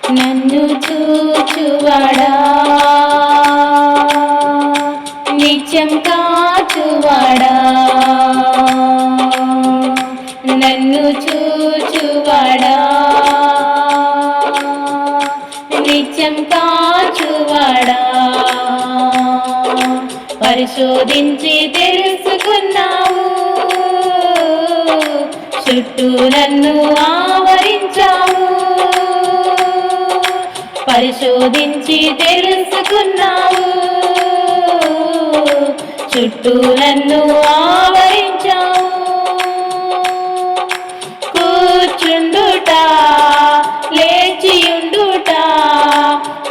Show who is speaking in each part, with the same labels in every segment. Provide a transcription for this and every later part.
Speaker 1: నన్ను చూచువాడా, నిత్యం కాచువాడా, నన్ను చూచువాడా, నిత్యం కాచువాడా, పరిశోధించి తెలుసుకున్నావు, చుట్టూ నన్ను ఆవరించావు, పరిశోధించి తెలుసుకున్నావు, చుట్టూ నన్ను ఆవరించావు. కూర్చుండుట, లేచియుండుట,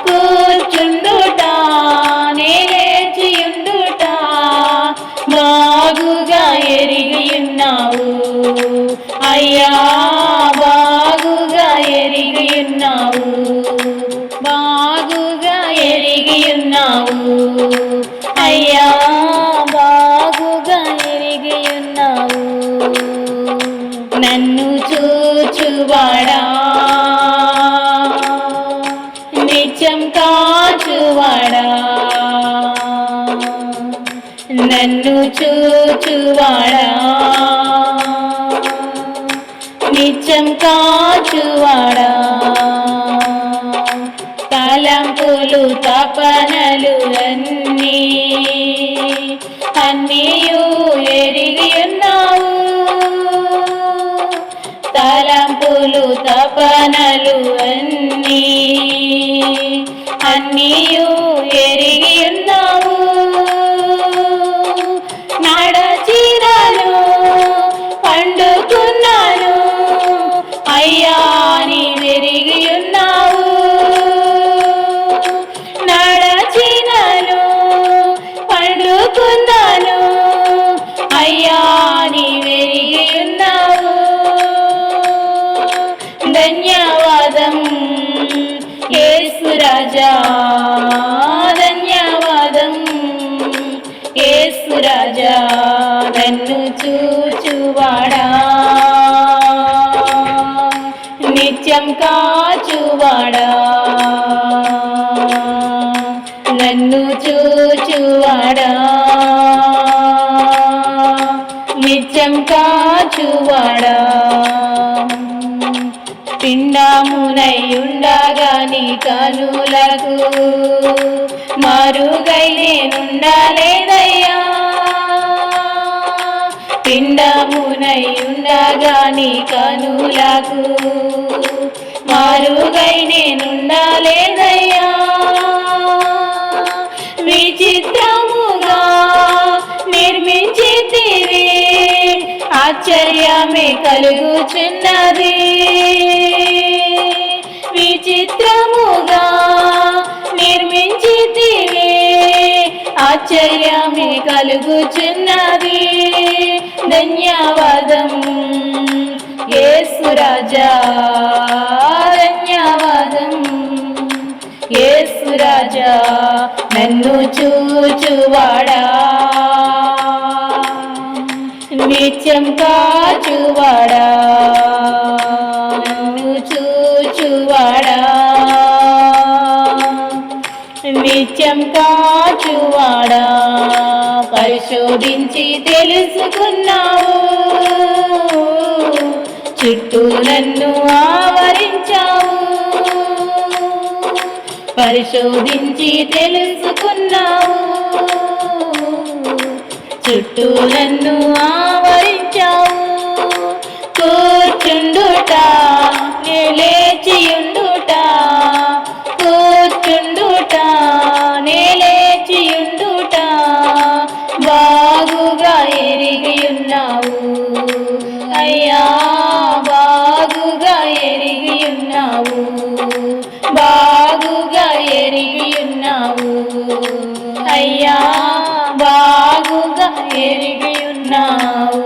Speaker 1: కూర్చుండుట, నే లేచియుండుట, బాగుగా ఎరిగియున్నావు అయ్యా, బాగుగా ఎరిగియున్నావు, బాగుగా ఎరిగియున్నావు అయ్యా, బాగుగా ఎరిగియున్నావు. నన్ను చూచువాడా, నిత్యం కాచువాడా, నన్ను చూచువాడా, నిత్యం కాచువాడా, తలంపులు తపనలు అన్నీయు ఎరిగి ఉన్నావు, తలంపులు తపనలు అన్నీయు ఎరిగి ఉన్నావు, నడచినాను పండుకున్నాను అయ్యా, నీ ఎరిగి ఉన్నావు, నడచినాను పండుకున్నాను అయ్యా, నీ ఎరిగి ఉన్నావు. ధన్యవాదం యేసు రాజా, ధన్యవాదం యేసు రాజా, నన్ను చూచువాడా, నిత్యం కాచువాడా, నన్ను చూచువాడా, నిత్యం కాచువాడా, పిండమునై ఉండగా నీ కనులకు మరుగై నేనుండలేదయ్యా, పిండమునై ఉండగా నీ కనులకు మరుగై నేనుండలేదయ్యా, విచిత్రముగా నిర్మించితివి, ఆశ్చర్యమే కలుగుచున్నది, విచిత్రముగా నిర్మించితివి, ఆశ్చర్యమే కలుగుచున్నది. ధన్యవాదం యేసు రాజా, ధన్యవాదం యేసు రాజా, నన్ను చూచువాడా, నిత్యం కాచువాడా, నన్ను చూచువాడా, నిత్యం కాచువాడా, పరిశోధించి తెలుసుకున్నావు, చుట్టూ నన్ను ఆవరించావు, పరిశోధించి తెలుసుకున్నావు, చుట్టూ నన్ను ఆవరించావు. కూర్చుండుట, నే లేచియుండుట, కూర్చుండుట, నే లేచియుండుట, బాగుగా ఎరిగియున్నావు అయ్యా, బాగుగా ఎరిగియున్నావు, బాగుగా ఎరిగియున్నావు అయ్యా, బాగుగా ఎరిగియున్నావు.